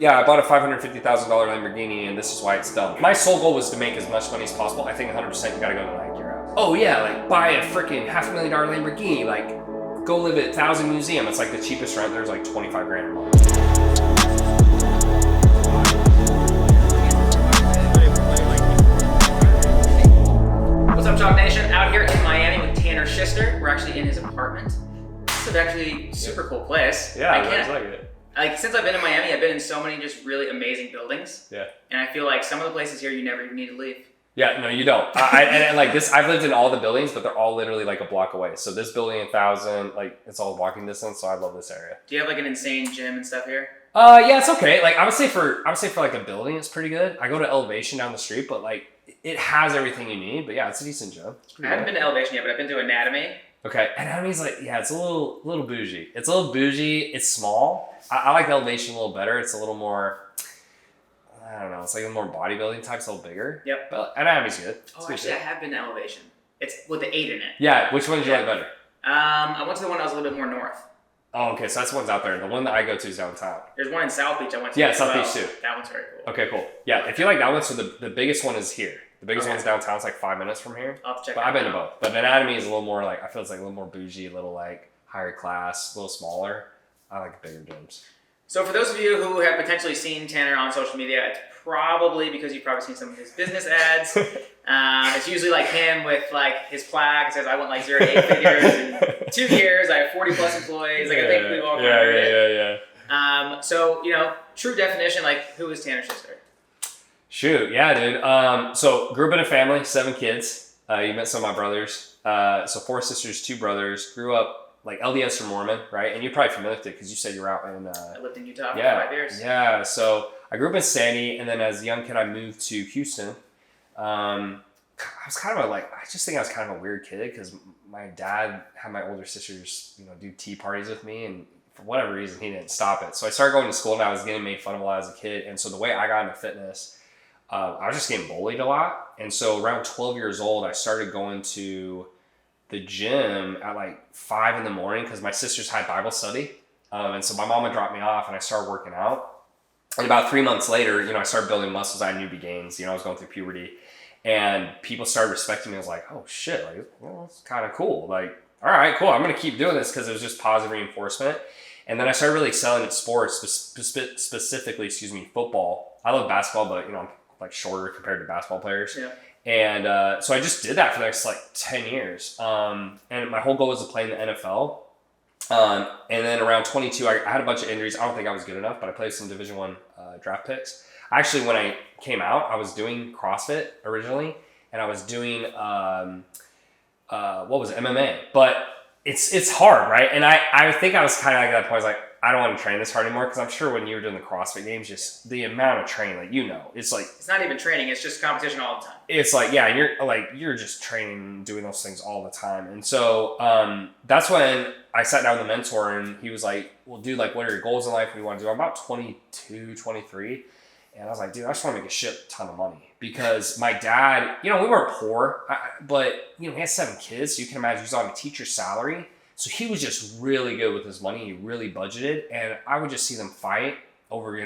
Yeah, I bought a $550,000 Lamborghini, and this is why it's dumb. My sole goal was to make as much money as possible. I think 100% you gotta go the Nike route. Oh yeah, like buy a freaking $500,000 Lamborghini, like go live at 1,000 Museum. It's like the cheapest rent there's like 25 grand a month. What's up, Chalk Nation? Out here in Miami with Tanner Chidester. We're actually in his apartment. This is actually a super cool place. Yeah, I just like it. Like, since I've been in Miami, I've been in so many just really amazing buildings. Yeah. And I feel like some of the places here you never even need to leave. Yeah, no, you don't. And like this, I've lived in all the buildings, but they're all literally like a block away. So this building, 1,000, like it's all walking distance. So I love this area. Do you have like an insane gym and stuff here? Yeah, it's okay. Like I would say for like a building, it's pretty good. I go to Elevation down the street, but like it has everything you need. But yeah, it's a decent gym. I haven't been to Elevation yet, but I've been to Anatomy. Okay, Anatomy's like, yeah, it's a little bougie. It's a little bougie. It's small. I like Elevation a little better. It's a little more, I don't know. It's like a more bodybuilding type. It's a little bigger. Yep. But Anatomy's good. Actually, I have been to Elevation. It's with the 8 in it. Yeah. Which one did you like better? I went to the one that was a little bit more north. Oh, okay. So that's the one's out there. The one that I go to is downtown. There's one in South Beach I went to. Yeah, South Beach too. That one's very cool. Okay, cool. Yeah, if you like that one, so the biggest one is here. The biggest one's downtown. It's like 5 minutes from here. I'll have to check But that I've been to out. both. But Anatomy is a little more like, I feel it's like a little more bougie, a little like higher class, a little smaller. I like bigger gyms. So for those of you who have potentially seen Tanner on social media, it's probably because you've probably seen some of his business ads. It's usually like him with like his plaque. It says, I went like 0 to 8 figures in 2 years. I have 40 plus employees. Like I think we've all heard it. Yeah. So, you know, true definition, like who is Tanner Chidester? Shoot, yeah, dude. So grew up in a family, 7 kids. You met some of my brothers. So 4 sisters, 2 brothers. Grew up like LDS or Mormon, right? And you're probably familiar with it because you said you were out in... I lived in Utah for 5 years. Yeah, so I grew up in Sandy, and then as a young kid, I moved to Houston. I was kind of I just think I was kind of a weird kid because my dad had my older sisters, do tea parties with me, and for whatever reason, he didn't stop it. So I started going to school, and I was getting made fun of a lot as a kid. And so the way I got into fitness, I was just getting bullied a lot. And so around 12 years old, I started going to the gym at like 5 in the morning because my sisters had Bible study. And so my mom would drop me off, and I started working out. And about 3 months later, I started building muscles. I had newbie gains. I was going through puberty. And people started respecting me. I was like, oh shit, like, it's kind of cool. Like, all right, cool. I'm going to keep doing this because it was just positive reinforcement. And then I started really excelling at sports, specifically, football. I love basketball, but, I'm like shorter compared to basketball players. Yeah. And so I just did that for the next like 10 years. And my whole goal was to play in the NFL. And then around 22, I had a bunch of injuries. I don't think I was good enough, but I played some Division I draft picks. Actually, when I came out, I was doing CrossFit originally, and I was doing MMA. But it's hard, right? And I think I was kind of like at that point. I was like, I don't want to train this hard anymore because I'm sure when you were doing the CrossFit games, just the amount of training, like it's like it's not even training; it's just competition all the time. It's like you're just training, doing those things all the time. And so that's when I sat down with a mentor, and he was like, "Well, dude, like, what are your goals in life? What do you want to do?" I'm about 22, 23. And I was like, dude, I just want to make a shit ton of money because my dad, we weren't poor, but, he had 7 kids. So you can imagine he was on a teacher's salary. So he was just really good with his money. He really budgeted. And I would just see them fight over,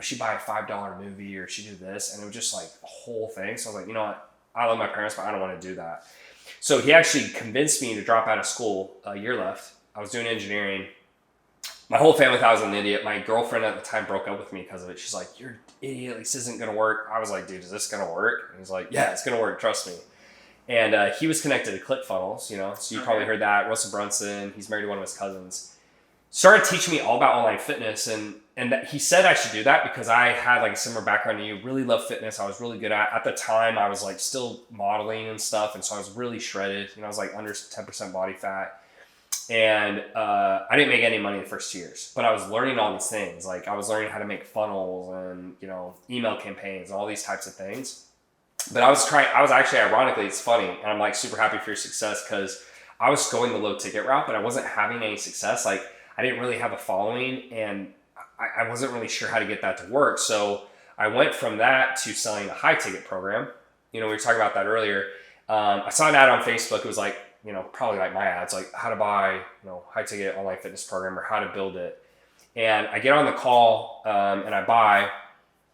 she'd buy a $5 movie or she'd do this. And it was just like a whole thing. So I was like, you know what? I love my parents, but I don't want to do that. So he actually convinced me to drop out of school, a year left. I was doing engineering. My whole family thought I was an idiot. My girlfriend at the time broke up with me because of it. She's like, you're an idiot. This isn't going to work. I was like, dude, is this going to work? And he's like, yeah, it's going to work. Trust me. And he was connected to ClickFunnels, so you probably heard that. Russell Brunson, he's married to one of his cousins. Started teaching me all about online fitness. And he said I should do that because I had like a similar background to you. Really love fitness. I was really good at the time, I was like still modeling and stuff. And so I was really shredded. I was like under 10% body fat. And I didn't make any money the first 2 years, but I was learning all these things. Like I was learning how to make funnels and, email campaigns, all these types of things. But I was actually, ironically, it's funny. And I'm like super happy for your success because I was going the low ticket route, but I wasn't having any success. Like I didn't really have a following and I wasn't really sure how to get that to work. So I went from that to selling a high ticket program. We were talking about that earlier. I saw an ad on Facebook. It was like, probably like my ads, like how to buy, high ticket online fitness program or how to build it. And I get on the call and I buy,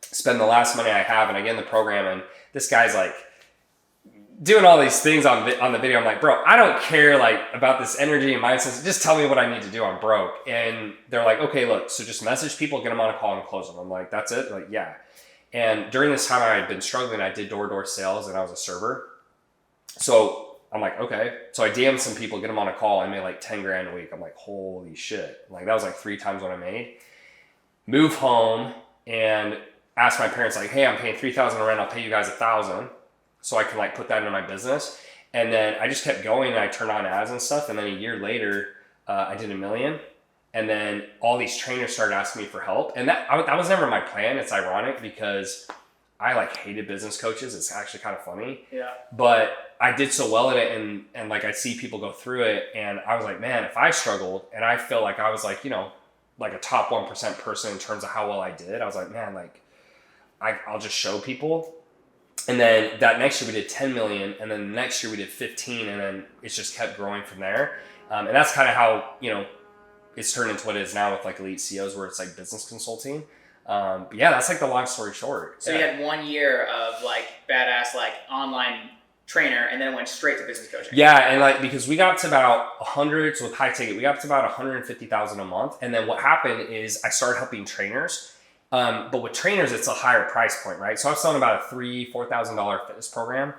spend the last money I have, and I get in the program, and this guy's like doing all these things on the video. I'm like, bro, I don't care like about this energy and mindset. Just tell me what I need to do. I'm broke. And they're like, okay, look, so just message people, get them on a call and close them. I'm like, that's it? Like, yeah. And during this time I had been struggling, I did door-to-door sales and I was a server. So I'm like, okay. So I DM'd some people, get them on a call. I made like 10 grand a week. I'm like, holy shit. Like that was like 3 times what I made. Move home and ask my parents like, hey, I'm paying $3,000 rent. I'll pay you guys $1,000. So I can like put that into my business. And then I just kept going and I turned on ads and stuff. And then a year later, I did $1 million. And then all these trainers started asking me for help. And that was never my plan. It's ironic because I like hated business coaches. It's actually kind of funny. Yeah. But I did so well at it, and like I see people go through it, and I was like, man, if I struggled and I felt like I was like, you know, like a top 1% person in terms of how well I did, I was like, man, like I'll just show people. And then that next year we did 10 million, and then the next year we did 15, and then it's just kept growing from there. And that's kind of how, you know, it's turned into what it is now with like elite CEOs, where it's like business consulting. But yeah, that's like the long story short. So you had 1 year of like badass like online trainer, and then went straight to business coaching. Yeah, and like because we got to about 100, so with high ticket, we got to about 150,000 a month. And then what happened is I started helping trainers. But with trainers, it's a higher price point, right? So I was selling about a $3,000-$4,000 fitness program,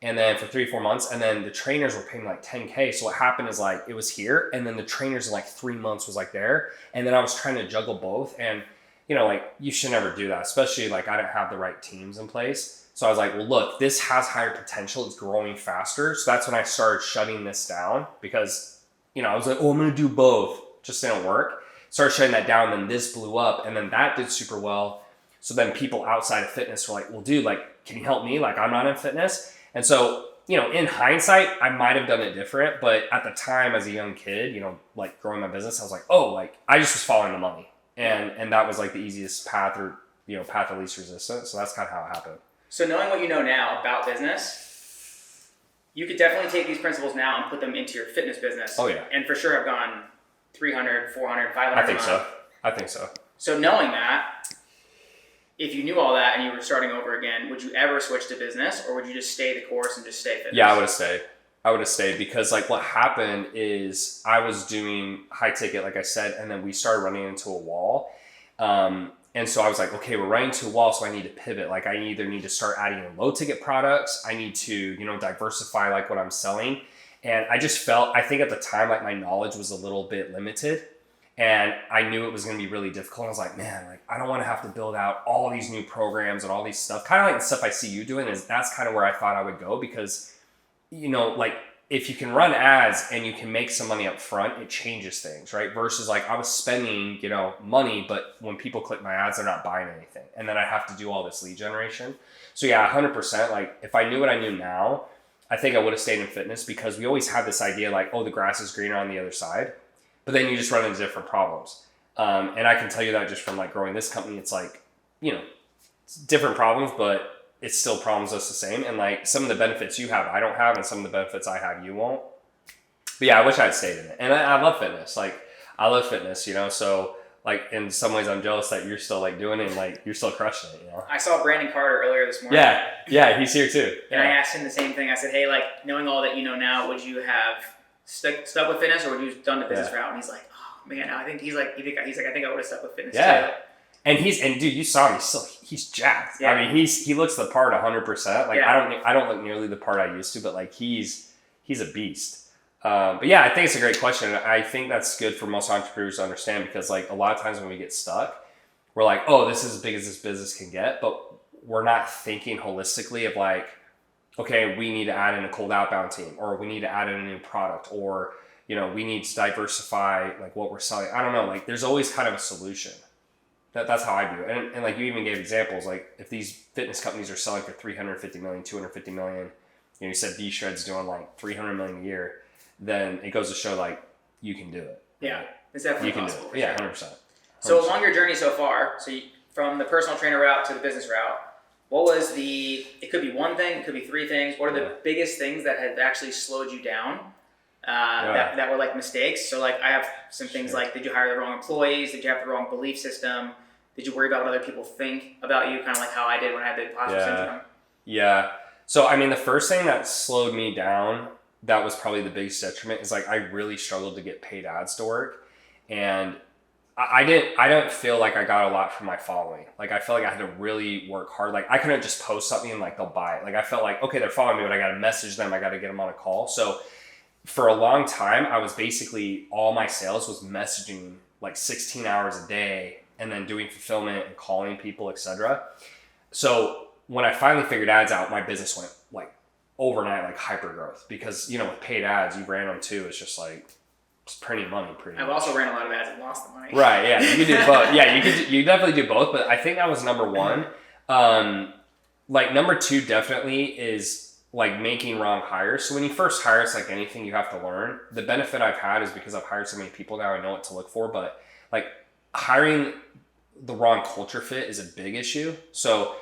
and then for 3 or 4 months, and then the trainers were paying like $10K. So what happened is like it was here, and then the trainers in like 3 months was like there, and then I was trying to juggle both. And you know, like you should never do that, especially like I didn't have the right teams in place. So I was like, well, look, this has higher potential. It's growing faster. So that's when I started shutting this down because, you know, I was like, oh, I'm gonna do both. Just didn't work. Started shutting that down, then this blew up, and then that did super well. So then people outside of fitness were like, well, dude, like, can you help me? Like, I'm not in fitness. And so, you know, in hindsight, I might have done it different, but at the time as a young kid, you know, like growing my business, I was like, oh, like I just was following the money. And that was like the easiest path, or, you know, path of least resistance. So that's kind of how it happened. So knowing what you know now about business, you could definitely take these principles now and put them into your fitness business. Oh, yeah. And for sure have gone 300, 400, 500. I think so. So knowing that, if you knew all that and you were starting over again, would you ever switch to business, or would you just stay the course and just stay fitness? Yeah, I would have stayed because like what happened is I was doing high ticket, like I said, and then we started running into a wall. And so I was like, okay, we're running into a wall, so I need to pivot. Like I either need to start adding in low ticket products. I need to, you know, diversify like what I'm selling. And I just felt, I think at the time, like my knowledge was a little bit limited, and I knew it was going to be really difficult. I was like, man, like I don't want to have to build out all these new programs and all these stuff. Kind of like the stuff I see you doing that's kind of where I thought I would go because, you know, like if you can run ads and you can make some money up front, it changes things, right? Versus like I was spending, you know, money, but when people click my ads, they're not buying anything. And then I have to do all this lead generation. So yeah, 100%. Like if I knew what I knew now, I think I would have stayed in fitness because we always have this idea like, oh, the grass is greener on the other side. But then you just run into different problems. And I can tell you that just from like growing this company, it's like, you know, it's different problems, but it's still problems just the same. And like some of the benefits you have, I don't have, and some of the benefits I have, you won't. But yeah, I wish I had stayed in it. And I love fitness. Like I love fitness, you know? So like in some ways I'm jealous that you're still like doing it and like you're still crushing it, you know? I saw Brandon Carter earlier this morning. Yeah, he's here too. And I asked him the same thing. I said, hey, like knowing all that you know now, would you have stuck with fitness, or would you have done the business route? And he's like, oh man, I think he's like, I think I would have stuck with fitness too. And dude, you saw him. He's jacked. Yeah. I mean, he looks the part 100%. Like I don't look nearly the part I used to, but like he's a beast. But yeah, I think it's a great question. I think that's good for most entrepreneurs to understand because like a lot of times when we get stuck, we're like, oh, this is as big as this business can get, but we're not thinking holistically of like, okay, we need to add in a cold outbound team, or we need to add in a new product, or you know, we need to diversify like what we're selling. I don't know. Like there's always kind of a solution. That's how I do it. And like you even gave examples, like if these fitness companies are selling for 350 million, 250 million, you know, you said D-Shred's doing like 300 million a year, then it goes to show like you can do it. Yeah, it's definitely possible. Yeah, 100%. So along your journey so far, from the personal trainer route to the business route, what was it could be one thing, it could be three things. What are the biggest things that have actually slowed you down that were like mistakes. So like I have some things like, did you hire the wrong employees? Did you have the wrong belief system? Did you worry about what other people think about you? Kind of like how I did when I had the imposter syndrome. Yeah. So, I mean, the first thing that slowed me down, that was probably the biggest detriment, is like I really struggled to get paid ads to work. And I didn't feel like I got a lot from my following. Like I felt like I had to really work hard. Like I couldn't just post something and like they'll buy it. Like I felt like, okay, they're following me, but I got to message them. I got to get them on a call. So for a long time, I was basically, all my sales was messaging like 16 hours a day and then doing fulfillment and calling people, etc. So when I finally figured ads out, my business went like overnight, like hyper growth, because, you know, with paid ads, you ran them too. It's just like, it's printing money pretty much. I've also ran a lot of ads and lost the money. Right, yeah, you can do both. Yeah, you definitely do both, but I think that was number one. Like number two definitely is like making wrong hires. So when you first hire, it's like anything, you have to learn. The benefit I've had is because I've hired so many people now, I know what to look for, but like hiring the wrong culture fit is a big issue. So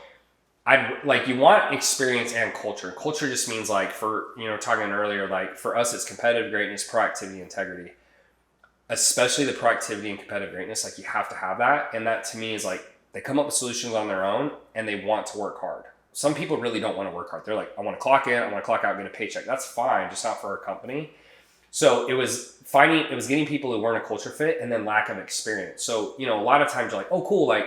you want experience and culture. Culture just means like, for, you know, talking earlier, like for us, it's competitive greatness, proactivity, integrity, especially the proactivity and competitive greatness. Like you have to have that. And that to me is like, they come up with solutions on their own and they want to work hard. Some people really don't want to work hard. They're like, I want to clock in, I want to clock out, get a paycheck. That's fine, just not for our company. So it was getting people who weren't a culture fit and then lack of experience. So, you know, a lot of times you're like, oh, cool. Like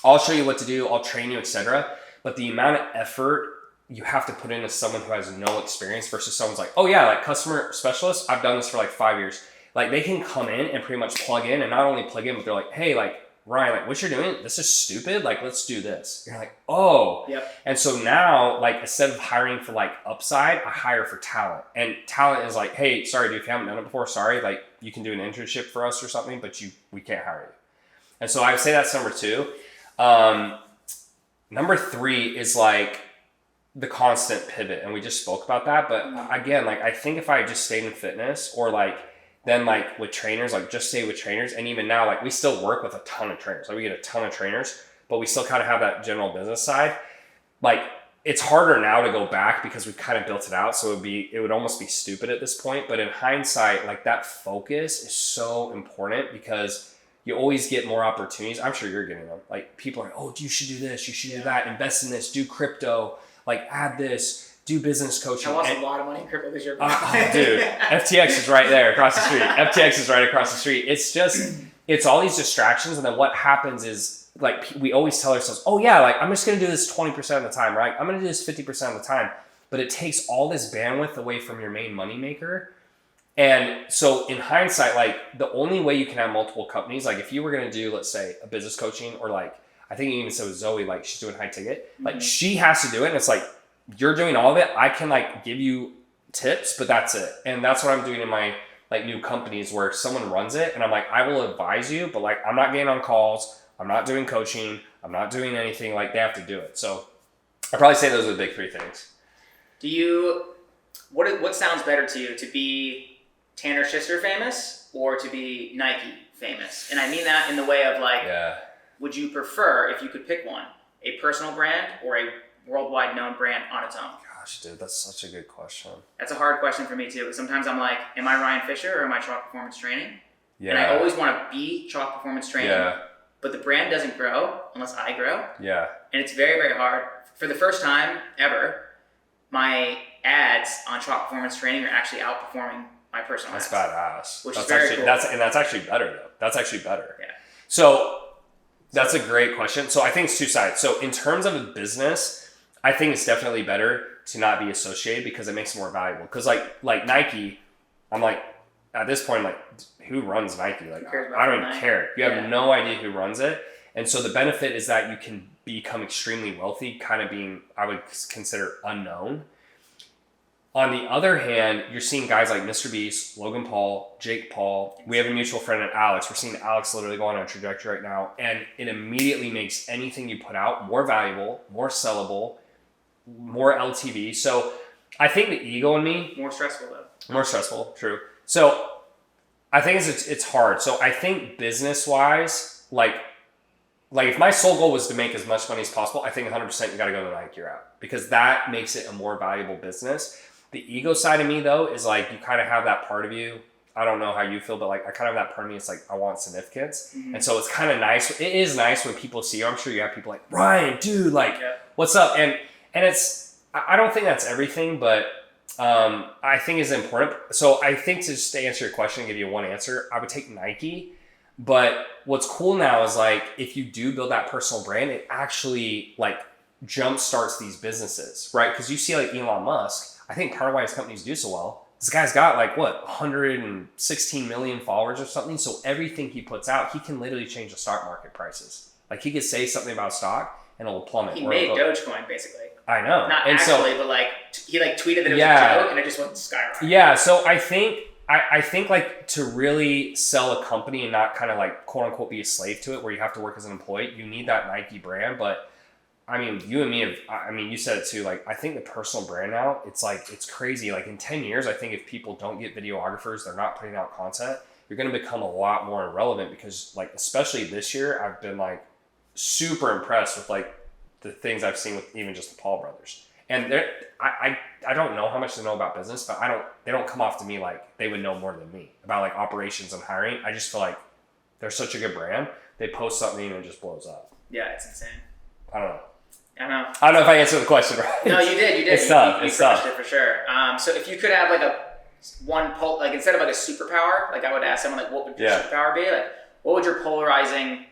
I'll show you what to do. I'll train you, etc. But the amount of effort you have to put into someone who has no experience versus someone's like, oh yeah, like customer specialist, I've done this for like 5 years. Like they can come in and pretty much plug in, and not only plug in, but they're like, hey, like Ryan, like what you're doing, this is stupid. Like, let's do this. You're like, oh. Yep. And so now, like instead of hiring for like upside, I hire for talent. And talent is like, hey, sorry, dude, if you haven't done it before, sorry, like you can do an internship for us or something, but we can't hire you. And so I would say that's number two. Number three is like the constant pivot. And we just spoke about that. But again, like I think if I just stayed in fitness, or like then like with trainers, like just stay with trainers. And even now, like we still work with a ton of trainers. Like we get a ton of trainers, but we still kind of have that general business side. Like it's harder now to go back because we've kind of built it out. So it would almost be stupid at this point. But in hindsight, like that focus is so important because you always get more opportunities. I'm sure you're getting them. Like people are, oh, you should do this, you should do that, invest in this, do crypto, like add this, do business coaching. I lost a lot of money in crypto this year. Dude, FTX is right there across the street. FTX is right across the street. It's all these distractions. And then what happens is like, we always tell ourselves, oh yeah, like I'm just going to do this 20% of the time, right? I'm going to do this 50% of the time. But it takes all this bandwidth away from your main moneymaker. And so in hindsight, like the only way you can have multiple companies, like if you were going to do, let's say a business coaching, or like, I think you even said with Zoe, like she's doing high ticket, like she has to do it. And it's like, you're doing all of it. I can like give you tips, but that's it. And that's what I'm doing in my like new companies, where someone runs it and I'm like, I will advise you, but like, I'm not getting on calls. I'm not doing coaching. I'm not doing anything. Like they have to do it. So I'd probably say those are the big three things. What sounds better to you, to be Tanner Chidester famous or to be Nike famous? And I mean that in the way of like, would you prefer, if you could pick one, a personal brand or a worldwide known brand on its own? Gosh, dude, that's such a good question. That's a hard question for me too, because sometimes I'm like, am I Ryan Fischer or am I Chalk Performance Training? Yeah. And I always want to be Chalk Performance Training. Yeah. But the brand doesn't grow unless I grow. Yeah. And it's very, very hard. For the first time ever, my ads on Chalk Performance Training are actually outperforming my personal ads. That's badass. Which that's is very actually, cool. That's actually better though. That's actually better. Yeah. So that's a great question. So I think it's two sides. So in terms of a business, I think it's definitely better to not be associated because it makes it more valuable. Because like Nike, I'm like, at this point, like, who runs Nike? Like, I don't even care. You have no idea who runs it. And so the benefit is that you can become extremely wealthy, kind of being, I would consider, unknown. On the other hand, you're seeing guys like Mr. Beast, Logan Paul, Jake Paul. We have a mutual friend at Alex. We're seeing Alex literally go on a trajectory right now. And it immediately makes anything you put out more valuable, more sellable, more LTV. So I think the ego in me... More stressful though. More stressful, true. So I think it's hard. So I think business-wise, like if my sole goal was to make as much money as possible, I think 100% you got to go the Nike route because that makes it a more valuable business. The ego side of me though is like, you kind of have that part of you. I don't know how you feel, but like I kind of have that part of me. It's like, I want significance. And so it's kind of nice. It is nice when people see you. I'm sure you have people like, Ryan, dude, like, what's up? And it's, I don't think that's everything, but I think is important. So I think, to just to answer your question and give you one answer, I would take Nike. But what's cool now is like, if you do build that personal brand, it actually like jump starts these businesses, right? Because you see like Elon Musk, I think part of why his companies do so well, this guy's got like 116 million followers or something. So everything he puts out, he can literally change the stock market prices. Like he could say something about stock and it'll plummet. He made Dogecoin basically. I know. Not and actually, so, but like he like tweeted that it was a joke and it just went skyrocket. Yeah. So I think like to really sell a company and not kind of like quote unquote be a slave to it where you have to work as an employee, you need that Nike brand. But I mean, you and me have, I mean, you said it too, like, I think the personal brand now, it's like, it's crazy. Like in 10 years, I think if people don't get videographers, they're not putting out content, you're going to become a lot more irrelevant because like, especially this year, I've been like super impressed with like the things I've seen with even just the Paul brothers. And I don't know how much they know about business, but they don't come off to me like they would know more than me about like operations and hiring. I just feel like they're such a good brand. They post something and it just blows up. Yeah, it's insane. I don't know. I know. I don't know if I answered the question right. No, you did. It's tough. You crushed it for sure. So if you could have like like instead of like a superpower, like I would ask someone like, what would your superpower be? Like, what would your polarizing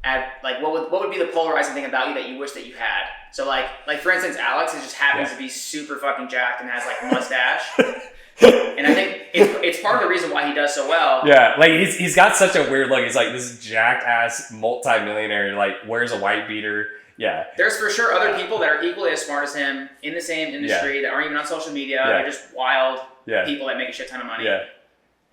what would be the polarizing thing about you that you wish that you had? So like for instance, Alex just happens to be super fucking jacked and has like a mustache. And I think it's part of the reason why he does so well. Yeah, like he's got such a weird look. He's like this jacked ass multi-millionaire, like wears a white beater. Yeah. There's for sure other people that are equally as smart as him in the same industry that aren't even on social media. They're just wild people that make a shit ton of money. Yeah.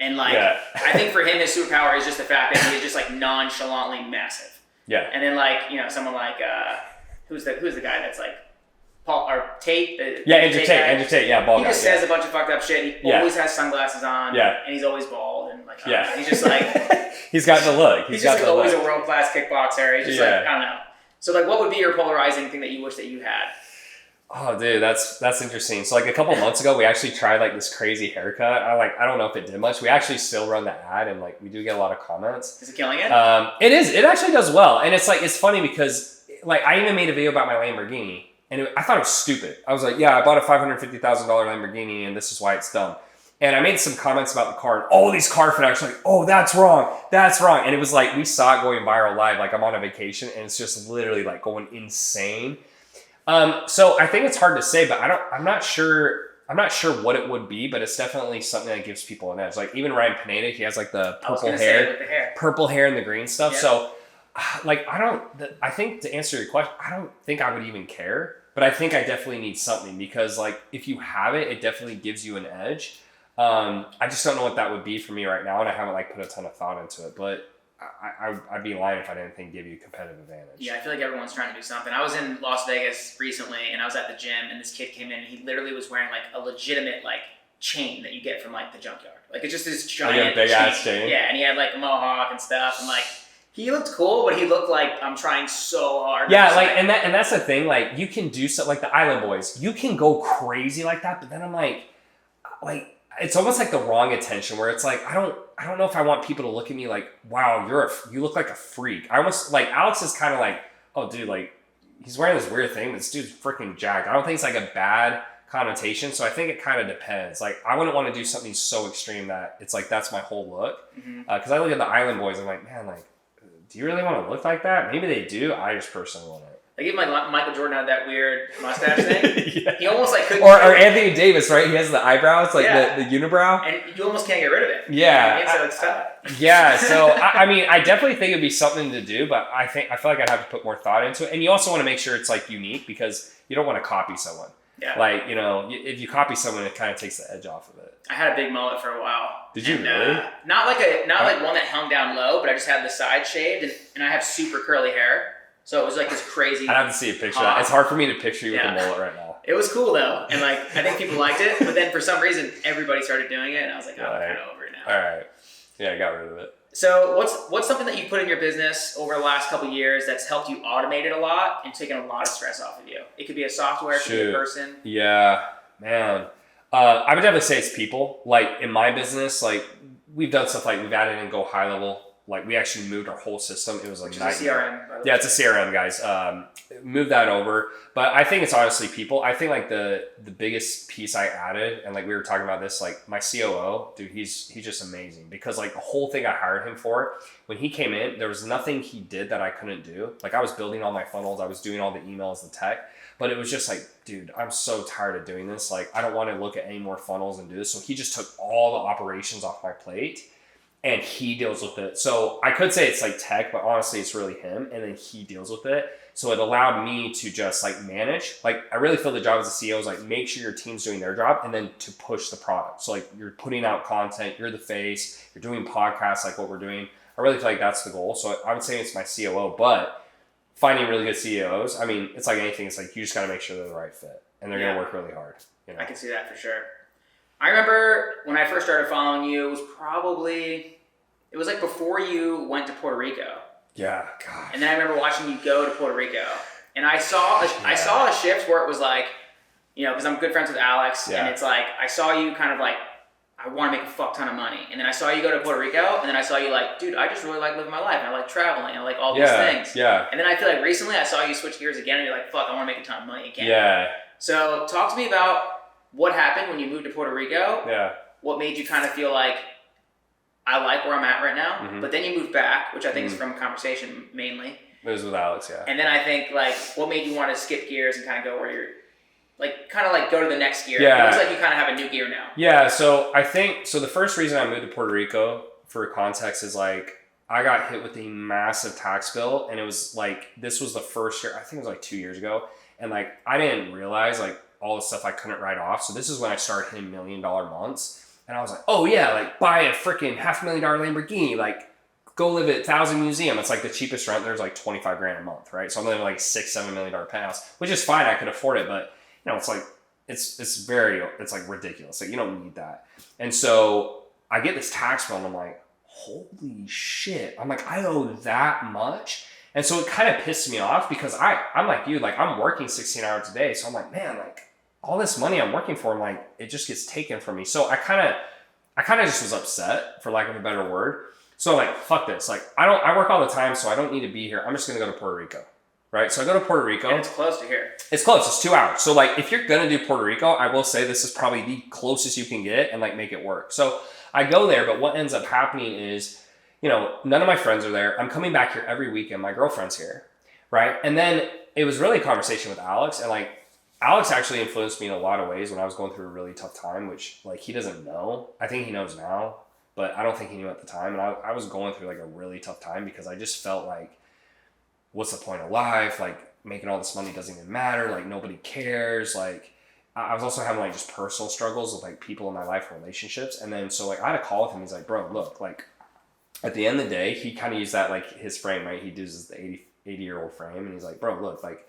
And like, I think for him, his superpower is just the fact that he is just like nonchalantly massive. Yeah. And then like, you know, someone like, who's the guy that's like, Paul or Tate? Andrew Tate, bald guy. He just says a bunch of fucked up shit. He always has sunglasses on. Yeah. And he's always bald and like, he's just like, he's got the look. He's just like always a world-class kickboxer. He's just like, I don't know. So like, what would be your polarizing thing that you wish that you had? Oh, dude, that's interesting. So like a couple months ago, we actually tried like this crazy haircut. I don't know if it did much. We actually still run the ad, and like we do get a lot of comments. Is it killing it? It is. It actually does well, and it's like it's funny because like I even made a video about my Lamborghini, and I thought it was stupid. I was like, yeah, I bought a $550,000 Lamborghini, and this is why it's dumb. And I made some comments about the car, and all these car fanatics were like, oh, that's wrong. And it was like, we saw it going viral live. Like I'm on a vacation and it's just literally like going insane. So I think it's hard to say, but I'm not sure what it would be, but it's definitely something that gives people an edge. Like even Ryan Pineda, he has like the purple hair and the green stuff. Yeah. So like, I think to answer your question, I don't think I would even care, but I think I definitely need something because like, if you have it, it definitely gives you an edge. I just don't know what that would be for me right now, and I haven't like put a ton of thought into it. But I'd be lying if I didn't think give you a competitive advantage. Yeah, I feel like everyone's trying to do something. I was in Las Vegas recently, and I was at the gym, and this kid came in, and he literally was wearing like a legitimate like chain that you get from like the junkyard. Like it's just this giant like a big ass chain. Yeah, and he had like a mohawk and stuff, and like he looked cool, but he looked like I'm trying so hard. Yeah, like and that's the thing. Like you can do something like the Island Boys. You can go crazy like that, but then I'm like. It's almost like the wrong attention where it's like, I don't know if I want people to look at me like, wow, you look like a freak. I almost like Alex is kind of like, oh dude, like he's wearing this weird thing. This dude's freaking jacked. I don't think it's like a bad connotation. So I think it kind of depends. Like I wouldn't want to do something so extreme that it's like, that's my whole look. Cause I look at the Island Boys. I'm like, man, like, do you really want to look like that? Maybe they do. I just personally want it. Like even like Michael Jordan had that weird mustache thing. Yeah. He almost like couldn't. Or Anthony Davis, right? He has the eyebrows, like the unibrow. And you almost can't get rid of it. Yeah. You know what I mean? So it's tough. Yeah. So I mean, I definitely think it'd be something to do, but I feel like I'd have to put more thought into it. And you also want to make sure it's like unique because you don't want to copy someone. Yeah. Like, you know, if you copy someone, it kind of takes the edge off of it. I had a big mullet for a while. Did you really? Not like one that hung down low, but I just had the side shaved, and I have super curly hair. So it was like this crazy. I'd have to see a picture. It's hard for me to picture you with a mullet right now. It was cool though, and like I think people liked it. But then for some reason, everybody started doing it, and I was like, I'm kind of over it now. All right. Yeah, I got rid of it. So what's something that you put in your business over the last couple of years that's helped you automate it a lot and taken a lot of stress off of you? It could be a software, it could be a person. Yeah, man. I would definitely say it's people. Like in my business, like we've done stuff like we've added in Go High Level. Like we actually moved our whole system. It was like CRM, by the way. Yeah, it's a CRM, guys. Move that over. But I think it's honestly people. I think like the biggest piece I added, and like we were talking about this, like my COO, dude, he's just amazing because like the whole thing I hired him for, when he came in, there was nothing he did that I couldn't do. Like I was building all my funnels, I was doing all the emails, the tech, but it was just like, dude, I'm so tired of doing this. Like I don't want to look at any more funnels and do this. So he just took all the operations off my plate. And he deals with it. So I could say it's like tech, but honestly, it's really him. And then he deals with it. So it allowed me to just like manage. Like I really feel the job as a CEO is like make sure your team's doing their job and then to push the product. So like you're putting out content, you're the face, you're doing podcasts like what we're doing. I really feel like that's the goal. So I would say it's my COO, but finding really good CEOs, I mean, it's like anything. It's like you just got to make sure they're the right fit and they're going to work really hard. You know? I can see that for sure. I remember when I first started following you, it was like before you went to Puerto Rico. Yeah, God. And then I remember watching you go to Puerto Rico. And I saw a shift where it was like, you know, because I'm good friends with Alex, and it's like, I saw you kind of like, I want to make a fuck ton of money. And then I saw you go to Puerto Rico, and then I saw you like, dude, I just really like living my life, and I like traveling, and I like all these things. Yeah. And then I feel like recently I saw you switch gears again, and you're like, fuck, I want to make a ton of money again. Yeah. So talk to me about what happened when you moved to Puerto Rico. Yeah. What made you kind of feel like, I like where I'm at right now, but then you moved back, which I think is from conversation mainly. It was with Alex, yeah. And then I think like, what made you want to skip gears and kind of go where you're, like, kind of like go to the next gear? Yeah. It looks like you kind of have a new gear now. Yeah, so I think, so the first reason I moved to Puerto Rico, for context, is like, I got hit with a massive tax bill, and it was like, this was the first year, I think it was like 2 years ago, and like, I didn't realize like all the stuff I couldn't write off, so this is when I started hitting $1 million months. And I was like, oh yeah, like buy a freaking $500,000 Lamborghini, like go live at 1,000 Museum. It's like the cheapest rent there's like 25 grand a month, right? So I'm living like $6-7 million penthouse, which is fine. I could afford it, but you know, it's like, it's like ridiculous. Like you don't need that. And so I get this tax bill and I'm like, holy shit. I'm like, I owe that much. And so it kind of pissed me off because I'm like you, like I'm working 16 hours a day. So I'm like, man, like, all this money I'm working for, I'm like, it just gets taken from me. So I kind of just was upset, for lack of a better word. So I'm like, fuck this. Like, I work all the time, so I don't need to be here. I'm just going to go to Puerto Rico, right? So I go to Puerto Rico. And it's close to here. It's close. It's 2 hours. So like, if you're going to do Puerto Rico, I will say this is probably the closest you can get and like make it work. So I go there, but what ends up happening is, you know, none of my friends are there. I'm coming back here every weekend. My girlfriend's here, right? And then it was really a conversation with Alex, and like, Alex actually influenced me in a lot of ways when I was going through a really tough time, which like he doesn't know. I think he knows now, but I don't think he knew at the time. And I was going through like a really tough time because I just felt like, what's the point of life? Like making all this money doesn't even matter. Like nobody cares. Like I was also having like just personal struggles with like people in my life, relationships. And then so like I had a call with him. He's like, bro, look, like at the end of the day, he kind of used that like his frame, right? He does the 80-year-old frame. And he's like, bro, look, like,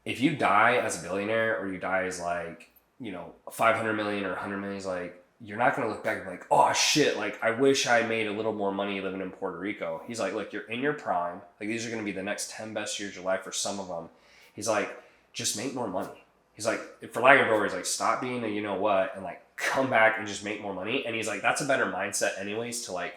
if you die as a billionaire or you die as like, you know, 500 million or 100 million, is like, you're not going to look back and be like, oh shit, like I wish I made a little more money living in Puerto Rico. He's like, look, you're in your prime. Like these are going to be the next 10 best years of your life for some of them. He's like, just make more money. He's like, for lack of a better word, he's like, stop being a you know what and like come back and just make more money. And he's like, that's a better mindset anyways to like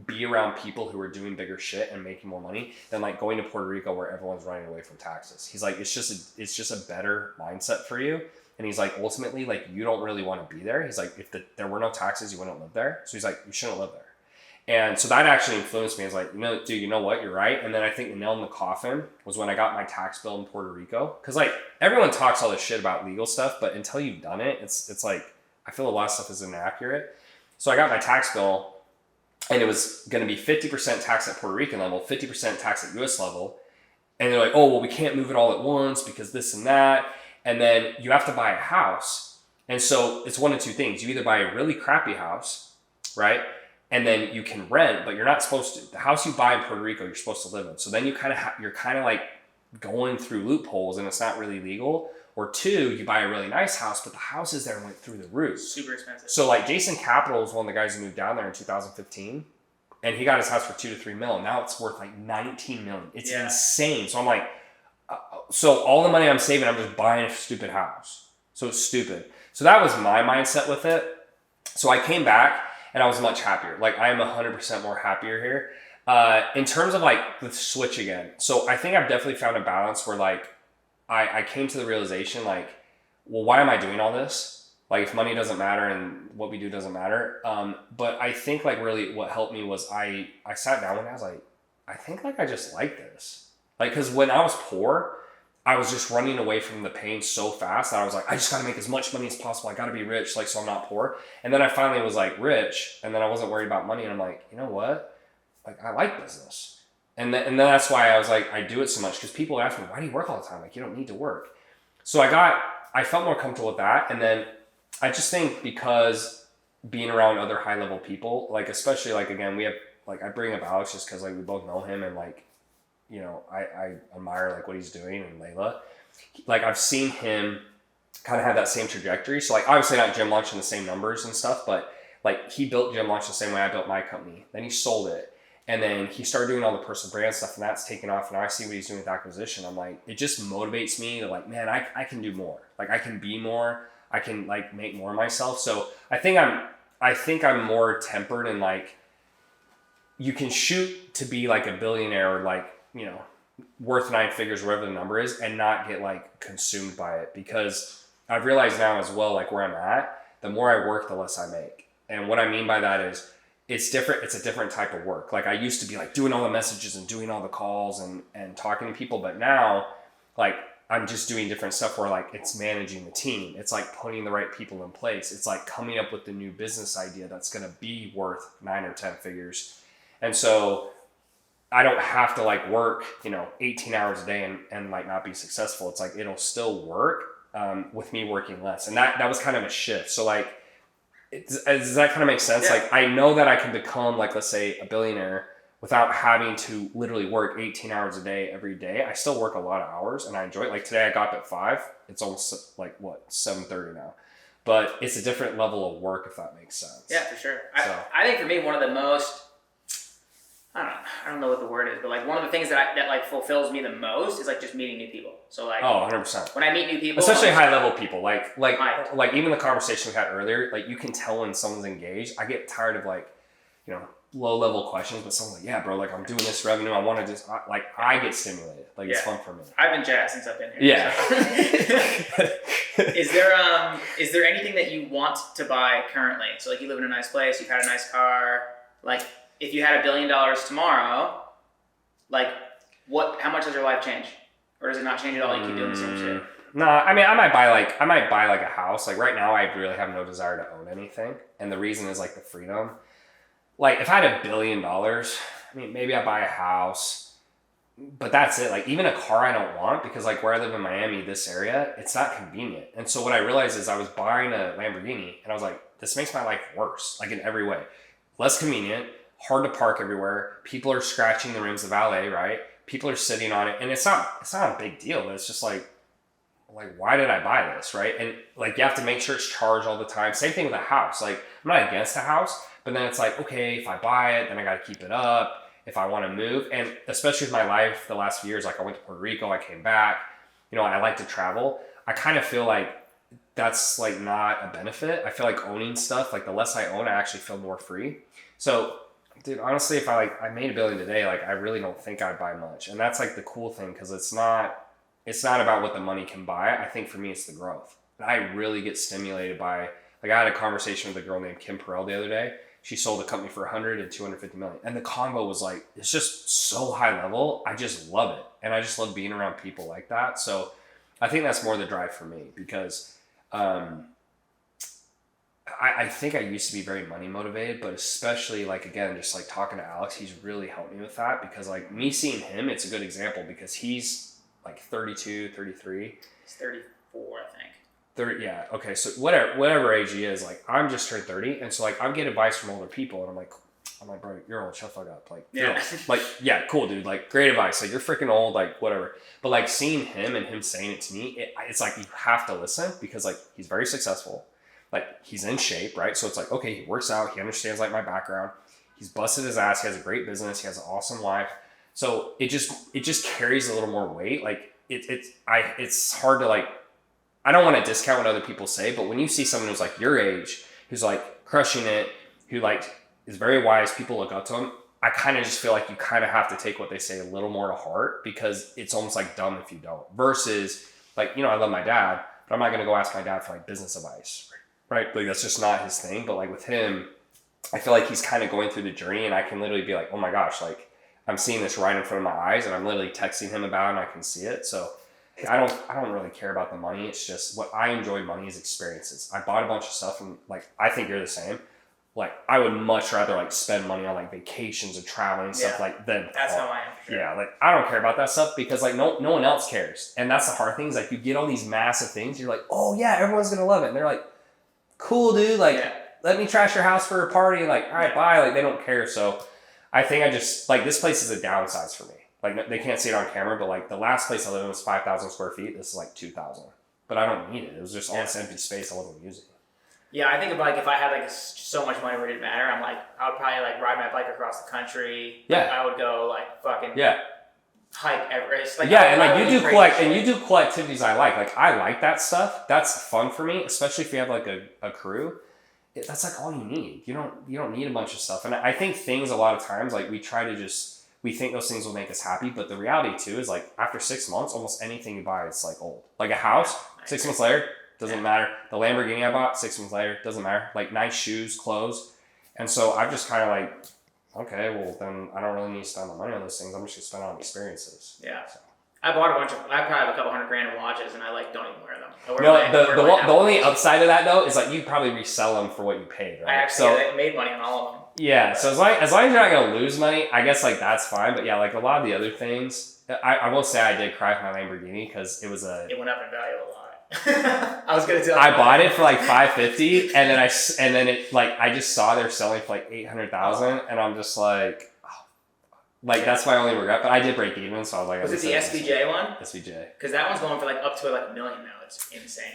be around people who are doing bigger shit and making more money than like going to Puerto Rico where everyone's running away from taxes. He's like, it's just a better mindset for you. And he's like, ultimately, like you don't really want to be there. He's like, if there were no taxes, you wouldn't live there. So he's like, you shouldn't live there. And so that actually influenced me. I was like, you know, dude, you know what? You're right. And then I think the nail in the coffin was when I got my tax bill in Puerto Rico. Cause like everyone talks all this shit about legal stuff, but until you've done it, it's like, I feel a lot of stuff is inaccurate. So I got my tax bill, and it was going to be 50% tax at Puerto Rican level, 50% tax at US level. And they're like, oh, well, we can't move it all at once because this and that. And then you have to buy a house. And so it's one of two things. You either buy a really crappy house, right? And then you can rent, but you're not supposed to. The house you buy in Puerto Rico, you're supposed to live in. So then you you're kind of like going through loopholes and it's not really legal. Or two, you buy a really nice house, but the houses there went through the roof. Super expensive. So like Jason Capital was one of the guys who moved down there in 2015, and he got his house for $2 to $3 million. Now it's worth like $19 million. It's insane. So I'm like, so all the money I'm saving, I'm just buying a stupid house. So it's stupid. So that was my mindset with it. So I came back and I was much happier. Like I am 100% more happier here. In terms of like the switch again. So I think I've definitely found a balance where like I came to the realization like, well, why am I doing all this? Like if money doesn't matter and what we do doesn't matter. But I think like really what helped me was I sat down and I was like, I think like I just like this. Like, cause when I was poor, I was just running away from the pain so fast that I was like, I just got to make as much money as possible. I got to be rich, like, so I'm not poor. And then I finally was like rich, and then I wasn't worried about money. And I'm like, you know what? Like, I like business. And then that's why I was like, I do it so much because people ask me, why do you work all the time? Like, you don't need to work. So I felt more comfortable with that. And then I just think because being around other high level people, like, especially like, again, we have, like, I bring up Alex just because like we both know him and like, you know, I admire like what he's doing, and Layla, like I've seen him kind of have that same trajectory. So like obviously not Gym Launch in the same numbers and stuff, but like he built Gym Launch the same way I built my company. Then he sold it, and then he started doing all the personal brand stuff, and that's taken off. And now I see what he's doing with acquisition. I'm like, it just motivates me to like, man, I can do more. Like I can be more. I can like make more of myself. So I think I'm more tempered and like you can shoot to be like a billionaire or like, you know, worth 9 figures, whatever the number is, and not get like consumed by it. Because I've realized now as well, like where I'm at, the more I work, the less I make. And what I mean by that is it's different. It's a different type of work. Like I used to be like doing all the messages and doing all the calls and talking to people. But now like I'm just doing different stuff where like it's managing the team. It's like putting the right people in place. It's like coming up with the new business idea that's going to be worth 9 or 10 figures. And so I don't have to like work, you know, 18 hours a day and like not be successful. It's like, it'll still work with me working less. And that was kind of a shift. So like, does that kind of make sense? Yeah. Like, I know that I can become like, let's say a billionaire without having to literally work 18 hours a day every day. I still work a lot of hours and I enjoy it. Like today I got up at 5. It's almost like what, 7:30 now. But it's a different level of work, if that makes sense. Yeah, for sure. So. I think for me, one of the most, I don't know what the word is, but like one of the things that like fulfills me the most is like just meeting new people. So like, 100%. when I meet new people, especially high level people, like even the conversation we had earlier, like you can tell when someone's engaged. I get tired of like, you know, low level questions, but someone's like, yeah, bro, like I'm doing this revenue. I want to just like, I get stimulated. Like it's fun for me. I've been jazzed since I've been here. Yeah. So. Is there anything that you want to buy currently? So like you live in a nice place, you've had a nice car, like if you had $1 billion tomorrow, like how much does your life change? Or does it not change at all? You keep doing the same shit? No, I mean, I might buy like a house. Like right now, I really have no desire to own anything. And the reason is like the freedom. Like if I had $1 billion, I mean, maybe I buy a house, but that's it. Like even a car I don't want because like where I live in Miami, this area, it's not convenient. And so what I realized is I was buying a Lamborghini and I was like, this makes my life worse, like in every way. Less convenient, hard to park everywhere. People are scratching the rims of valet, right? People are sitting on it. And it's not a big deal, but it's just like, why did I buy this, right? And like, you have to make sure it's charged all the time. Same thing with a house. Like, I'm not against a house, but then it's like, okay, if I buy it, then I got to keep it up if I want to move. And especially with my life the last few years, like I went to Puerto Rico, I came back, you know, I like to travel. I kind of feel like that's like not a benefit. I feel like owning stuff, like the less I own, I actually feel more free. So dude, honestly, if I made $1 billion today, like I really don't think I'd buy much. And that's like the cool thing, because it's not about what the money can buy. I think for me, it's the growth. And I really get stimulated by, like I had a conversation with a girl named Kim Perrell the other day. She sold a company for 100 and 250 million. And the convo was like, it's just so high level. I just love it. And I just love being around people like that. So I think that's more the drive for me, because I think I used to be very money motivated, but especially like, again, just like talking to Alex, he's really helped me with that, because like me seeing him, it's a good example, because he's like 32, 33. He's 34, I think. 30, yeah. Okay. So whatever age he is, like I'm just turned 30. And so like I'm getting advice from older people and I'm like, bro, you're old, shut the fuck up. Like, yeah. Like, yeah, cool, dude. Like great advice. Like you're freaking old, like whatever. But like seeing him and him saying it to me, it's like, you have to listen, because like he's very successful. Like he's in shape, right? So it's like, okay, he works out. He understands like my background. He's busted his ass. He has a great business. He has an awesome life. So it just carries a little more weight. Like it's hard to like, I don't want to discount what other people say, but when you see someone who's like your age, who's like crushing it, who like is very wise, people look up to him, I kind of just feel like you kind of have to take what they say a little more to heart, because it's almost like dumb if you don't. Versus like, I love my dad, but I'm not going to go ask my dad for like business advice, right? Like that's just not his thing. But like with him, I feel like he's kind of going through the journey, and I can literally be like, oh my gosh, like I'm seeing this right in front of my eyes, and I'm literally texting him about it, and I can see it. So I don't really care about the money. It's just what I enjoy money is experiences. I bought a bunch of stuff, and like I think you're the same. Like I would much rather like spend money on like vacations and traveling and stuff like than that's how I am for sure. Yeah, like I don't care about that stuff because like no one else cares. And that's the hard thing is like you get all these massive things, you're like, oh yeah, everyone's gonna love it. And they're like, cool dude, like let me trash your house for a party, like all right, bye. Like they don't care. So I think I just like this place is a downsize for me. Like they can't see it on camera, but like the last place I lived in was 5,000 square feet. This is like 2,000. But I don't need it. It was just all this empty space I wasn't using. Yeah, I think of like if I had like so much money where it didn't matter, I'm like I would probably like ride my bike across the country. Yeah. I would go like fucking hike Everest. Like and like you do cool activities I like. Like I like that stuff. That's fun for me, especially if you have like a crew. That's like all you need. You don't need a bunch of stuff. And I think things a lot of times like we think those things will make us happy, but the reality too is like after 6 months, almost anything you buy is like old. Like a house, 6 months later. Doesn't matter. The Lamborghini I bought 6 months later, doesn't matter. Like nice shoes, clothes. And so I've just kind of like, okay, well then I don't really need to spend the money on those things. I'm just going to spend it on experiences. Yeah. So. I probably have a couple $100,000 in watches and I like don't even wear them. The only upside of that though is like you probably resell them for what you paid, right? I actually made money on all of them. Yeah. So as long as you're not going to lose money, I guess like that's fine. But yeah, like a lot of the other things, I will say I did cry for my Lamborghini because it went up in value a lot. I was gonna tell you. I bought it for like $550, and then it like I just saw they're selling for like $800,000, and I'm just like, that's my only regret. But I did break even, so I was like, was it the SVJ one? SVJ. Because that one's going for like up to like $1 million now. It's insane.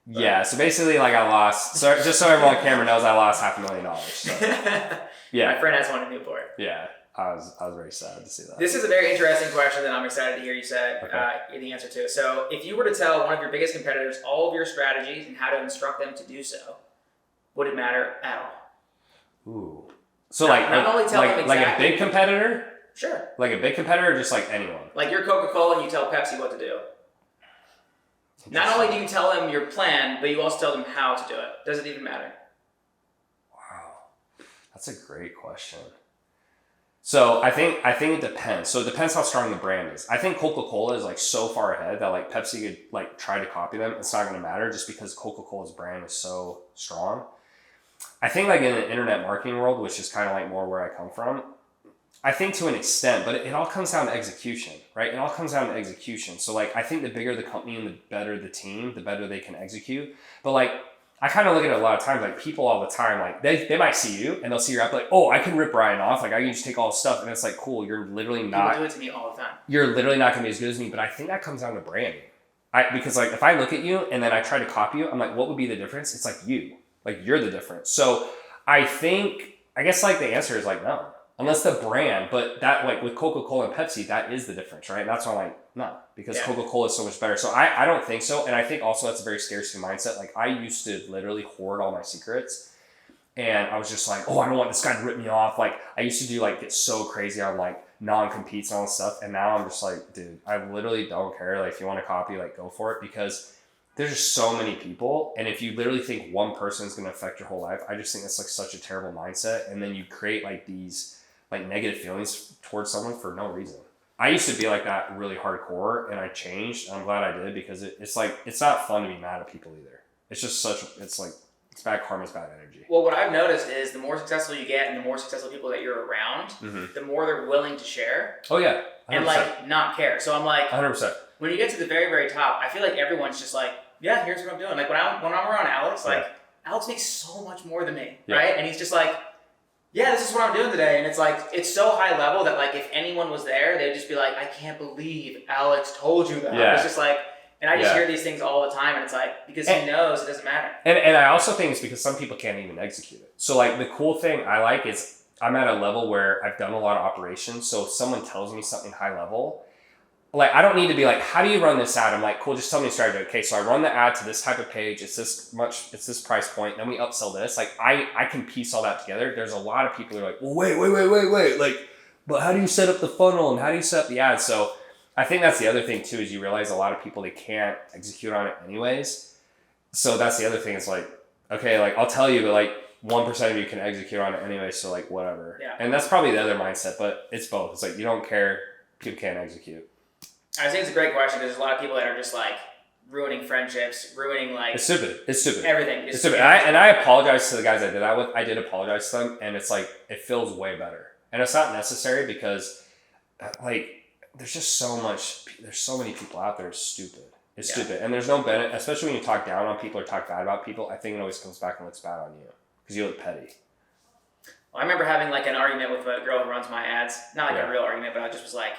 But yeah. So basically, like I lost. So just so everyone on camera knows, I lost $500,000. So. Yeah. My friend has one in Newport. Yeah. I was very sad to see that. This is a very interesting question that I'm excited to hear you say the answer to. So if you were to tell one of your biggest competitors all of your strategies and how to instruct them to do so, would it matter at all? Ooh. So not only tell them exactly, like a big competitor? Sure. Like a big competitor or just like anyone? Like you're Coca-Cola and you tell Pepsi what to do. Not only do you tell them your plan, but you also tell them how to do it. Does it even matter? Wow. That's a great question. So I think it depends. So it depends how strong the brand is. I think Coca-Cola is like so far ahead that like Pepsi could like try to copy them. It's not going to matter just because Coca-Cola's brand is so strong. I think like in the internet marketing world, which is kind of like more where I come from, I think to an extent, but it all comes down to execution, right? It all comes down to execution. So like I think the bigger the company and the better the team, the better they can execute. But like I kind of look at it a lot of times, like people all the time, like they might see you and they'll see your app like, oh, I can rip Brian off. Like I can just take all this stuff. And it's like, cool, you're literally not. People do it to me all the time. You're literally not going to be as good as me. But I think that comes down to branding. Because like if I look at you and then I try to copy you, I'm like, what would be the difference? It's like you. Like you're the difference. So I guess like the answer is like, no. Unless the brand, but that like with Coca-Cola and Pepsi, that is the difference, right? And that's why I'm like, no, because Coca-Cola is so much better. So I don't think so. And I think also that's a very scarcity mindset. Like I used to literally hoard all my secrets and I was just like, oh, I don't want this guy to rip me off. Like I used to do like get so crazy on like non-competes and all this stuff. And now I'm just like, dude, I literally don't care. Like if you want to copy, like go for it because there's just so many people. And if you literally think one person is going to affect your whole life, I just think that's like such a terrible mindset. And then you create like these like negative feelings towards someone for no reason. I used to be like that really hardcore and I changed. And I'm glad I did because it's like, it's not fun to be mad at people either. It's just it's bad karma, it's bad energy. Well, what I've noticed is the more successful you get and the more successful people that you're around, the more they're willing to share. Oh yeah. 100%. And like not care. So I'm like, 100%. When you get to the very, very top, I feel like everyone's just like, yeah, here's what I'm doing. Like when I'm around Alex, like Alex makes so much more than me, right? And he's just like, yeah, this is what I'm doing today. And it's like, it's so high level that like if anyone was there, they'd just be like, I can't believe Alex told you that. It's just like, and I just hear these things all the time and it's like, because he knows it doesn't matter. And I also think it's because some people can't even execute it. So like the cool thing I like is I'm at a level where I've done a lot of operations. So if someone tells me something high level, like, I don't need to be like, how do you run this ad? I'm like, cool, just tell me a strategy. Okay, so I run the ad to this type of page. It's this much, it's this price point. Then we upsell this. Like, I can piece all that together. There's a lot of people who are like, well, wait. Like, but how do you set up the funnel and how do you set up the ad? So I think that's the other thing too, is you realize a lot of people, they can't execute on it anyways. So that's the other thing. It's like, okay, like I'll tell you, but like 1% of you can execute on it anyway. So like whatever. Yeah. And that's probably the other mindset, but it's both. It's like, you don't care. People can't execute. I think it's a great question because there's a lot of people that are just like ruining friendships, ruining like... It's stupid. Everything. It's stupid. And I apologize to the guys I did that with. I did apologize to them, and it's like, it feels way better. And it's not necessary because like, there's just there's so many people out there. It's stupid. It's stupid. And there's no benefit, especially when you talk down on people or talk bad about people. I think it always comes back and looks bad on you because you look petty. Well, I remember having like an argument with a girl who runs my ads. Not like a real argument, but I just was like,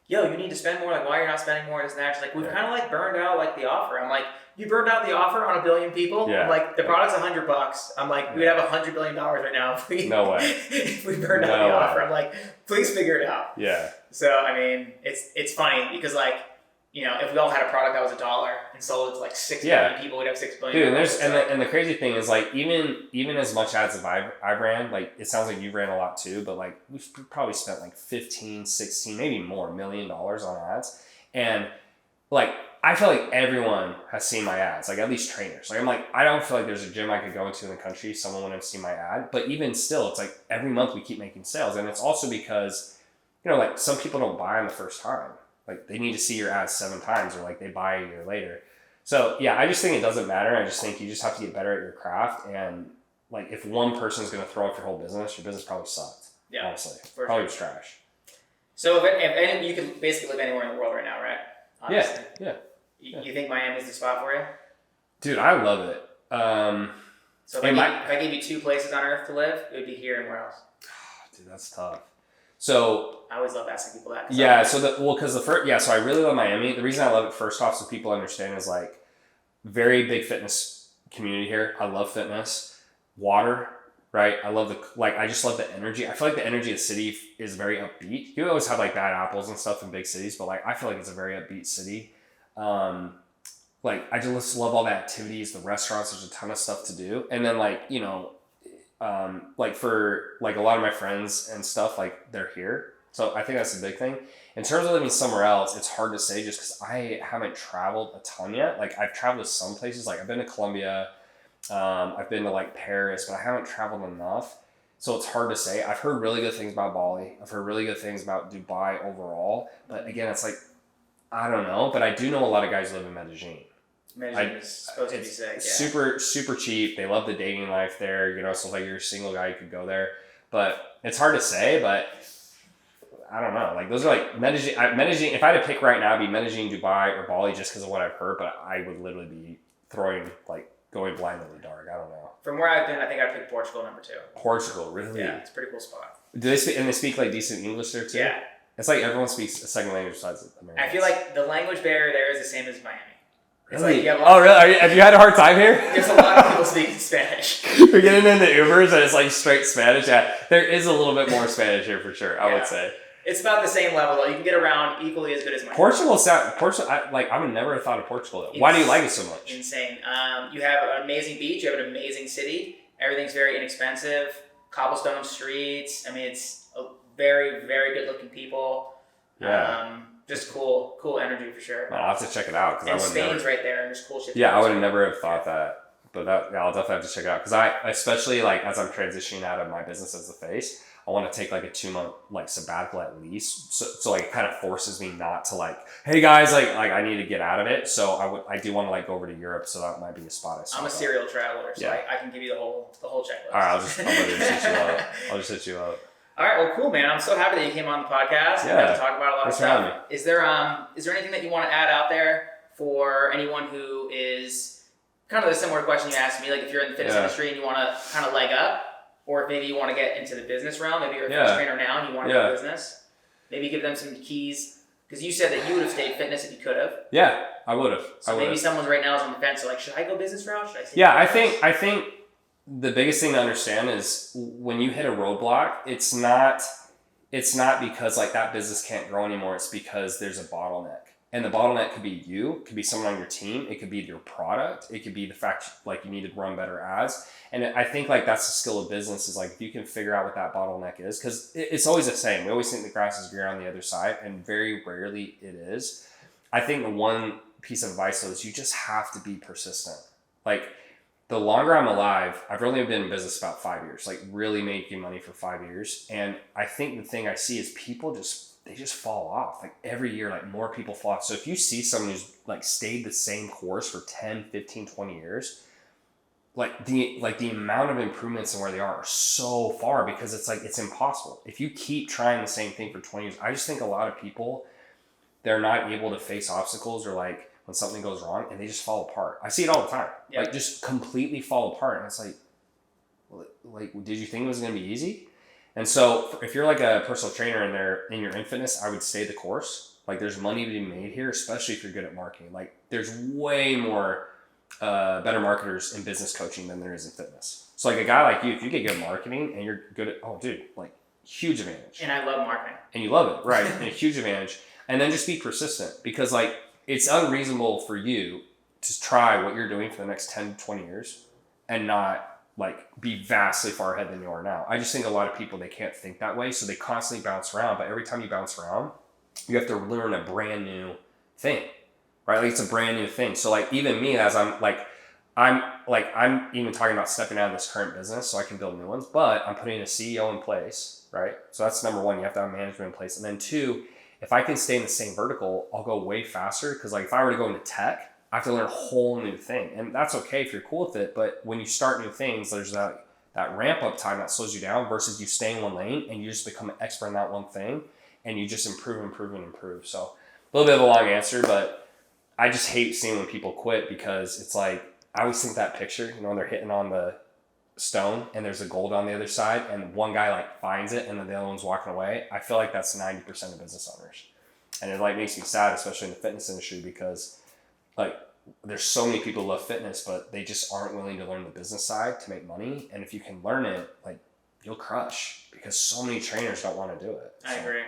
yo, you need to spend more. Like, why you're not spending more? This and that. She's like, we've kind of like burned out like the offer. I'm like, you burned out the offer on 1 billion people? Yeah. I'm like, the product's $100. I'm like, we'd have $100 billion right now if we, no way. if we burned out the offer. I'm like, please figure it out. Yeah. So, I mean, it's funny because like, you know, if we all had a product that was $1 and sold it to like 6 million people, we'd have $6 billion. Dude, and the crazy thing is like, even as much ads as I ran, like it sounds like you ran a lot too, but like we've probably spent like 15, 16, maybe more $1 million on ads. And like, I feel like everyone has seen my ads, like at least trainers. Like I'm like, I don't feel like there's a gym I could go into in the country, someone wouldn't have seen my ad. But even still, it's like every month we keep making sales. And it's also because, you know, like some people don't buy on the first time. Like they need to see your ads 7 times or like they buy a year later. So yeah, I just think it doesn't matter. I just think you just have to get better at your craft. And like if one person's going to throw off your whole business, your business probably sucked. Yeah, honestly. Probably was trash. So if you can basically live anywhere in the world right now, right? Honestly. Yeah. You think Miami's the spot for you? Dude, I love it. So if I gave you 2 places on earth to live, it would be here and where else? Dude, that's tough. So I always love asking people that. Yeah, so I really love Miami. The reason I love it, first off, so people understand, is like very big fitness community here. I love fitness, water, right? I just love the energy. I feel like the energy of the city is very upbeat. You always have like bad apples and stuff in big cities, but like I feel like it's a very upbeat city. Like I just love all the activities, the restaurants. There's a ton of stuff to do, and then like, you know, like for like a lot of my friends and stuff, like they're here. So I think that's a big thing. In terms of living somewhere else, it's hard to say just because I haven't traveled a ton yet. Like I've traveled to some places, like I've been to Colombia, I've been to like Paris, but I haven't traveled enough. So it's hard to say. I've heard really good things about Bali. I've heard really good things about Dubai overall. But again, it's like, I don't know. But I do know a lot of guys who live in Medellin. Medellin is supposed to be sick. Yeah. Super cheap. They love the dating life there. You know, so like you're a single guy, you could go there. But it's hard to say. But I don't know. Like those are like Medellin. If I had to pick right now, it'd be Medellin, Dubai, or Bali, just because of what I've heard. But I would literally be going blind in the dark. I don't know. From where I've been, I think I'd pick Portugal number 2. Portugal, really? Yeah, it's a pretty cool spot. Do they speak like decent English there too? Yeah. It's like everyone speaks a second language besides Americans. I feel like the language barrier there is the same as Miami. It's really? like you have really? Have you had a hard time here? There's a lot of people speaking Spanish. We're getting into Ubers and it's like straight Spanish. Yeah, there is a little bit more Spanish here for sure, I would say. It's about the same level though. You can get around equally as good as Miami. Portugal, I would never have thought of Portugal though. Why do you like it so much? Insane. You have an amazing beach. You have an amazing city. Everything's very inexpensive. Cobblestone streets. I mean, it's a very, very good looking people. Yeah. Just cool energy for sure. I'll have to check it out. And Spain's right there, and there's cool shit. Yeah, I would have never have thought that. But I'll definitely have to check it out. Because especially like as I'm transitioning out of my business as the face, I want to take like a 2-month like sabbatical at least. So like it kind of forces me not to like, hey guys, like I need to get out of it. So I do want to like go over to Europe. So that might be a spot. I'm a serial traveler, so I can give you the whole checklist. All right, I'll just hit you up. All right, well, cool, man. I'm so happy that you came on the podcast. Yeah. And to talk about a lot of stuff. Is there anything that you want to add out there for anyone who is kind of the similar question you asked me? Like if you're in the fitness industry and you want to kind of leg up, or if maybe you want to get into the business realm, maybe you're a fitness trainer now and you want to do business, maybe give them some keys. Because you said that you would have stayed fitness if you could have. Yeah, I would have. So maybe someone right now is on the fence. So like, should I go business route? Should I stay fitness? I think the biggest thing to understand is when you hit a roadblock, it's it's not because like that business can't grow anymore. It's because there's a bottleneck. And the bottleneck could be you, it could be someone on your team, it could be your product, it could be the fact like you need to run better ads. And I think like that's the skill of business is like if you can figure out what that bottleneck is, because it's always the same. We always think the grass is greener on the other side, and very rarely it is. I think the one piece of advice though is you just have to be persistent. Like the longer I'm alive, I've only been in business about 5 years, like really making money for 5 years. And I think the thing I see is people they just fall off. Like every year, like more people fall off. So if you see someone who's like stayed the same course for 10, 15, 20 years, like the amount of improvements and where they are so far because it's like, it's impossible. If you keep trying the same thing for 20 years, I just think a lot of people, they're not able to face obstacles or like when something goes wrong and they just fall apart. I see it all the time. Yeah. Like just completely fall apart. And it's like, did you think it was going to be easy? And so if you're like a personal trainer and you're in fitness, I would stay the course. Like there's money to be made here, especially if you're good at marketing. Like there's way more better marketers in business coaching than there is in fitness. So like a guy like you, if you get good at marketing and you're good at, oh dude, like huge advantage. And I love marketing. And you love it, right? And a huge advantage. And then just be persistent because like it's unreasonable for you to try what you're doing for the next 10, 20 years and not like be vastly far ahead than you are now. I just think a lot of people, they can't think that way. So they constantly bounce around, but every time you bounce around, you have to learn a brand new thing, right? Like it's a brand new thing. So like even me, as I'm even talking about stepping out of this current business so I can build new ones, but I'm putting a CEO in place, right? So that's number one, you have to have management in place. And then two, if I can stay in the same vertical, I'll go way faster. Cause like if I were to go into tech, I have to learn a whole new thing. And that's okay if you're cool with it. But when you start new things, there's that ramp up time that slows you down versus you stay in one lane and you just become an expert in that one thing and you just improve. So a little bit of a long answer, but I just hate seeing when people quit because it's like, I always think that picture, you know, when they're hitting on the stone and there's a gold on the other side and one guy like finds it and then the other one's walking away. I feel like that's 90% of business owners. And it like makes me sad, especially in the fitness industry, because like there's so many people who love fitness, but they just aren't willing to learn the business side to make money. And if you can learn it, like you'll crush because so many trainers don't want to do it. I agree.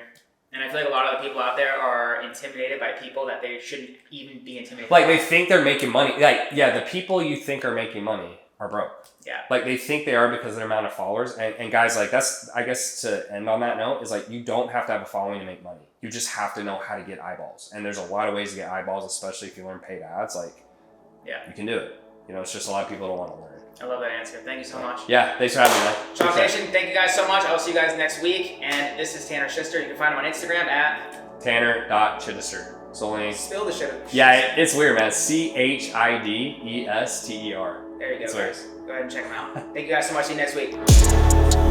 And I feel like a lot of the people out there are intimidated by people that they shouldn't even be intimidated by. Like they think they're making money. Like, yeah, the people you think are making money are broke. Yeah. Like they think they are because of their amount of followers. And guys, like that's, I guess to end on that note is like, you don't have to have a following to make money. You just have to know how to get eyeballs. And there's a lot of ways to get eyeballs, especially if you learn paid ads. Like, yeah, you can do it. You know, it's just a lot of people don't want to learn. I love that answer. Thank you so much. Yeah, thanks for having me, man. Chalk Nation, thank you guys so much. I'll see you guys next week. And this is Tanner Chidester. You can find him on Instagram at Tanner.Chidester. Spill the shit. Yeah, it's weird, man. Chidester. There you go. It's weird. Go ahead and check him out. Thank you guys so much. See you next week.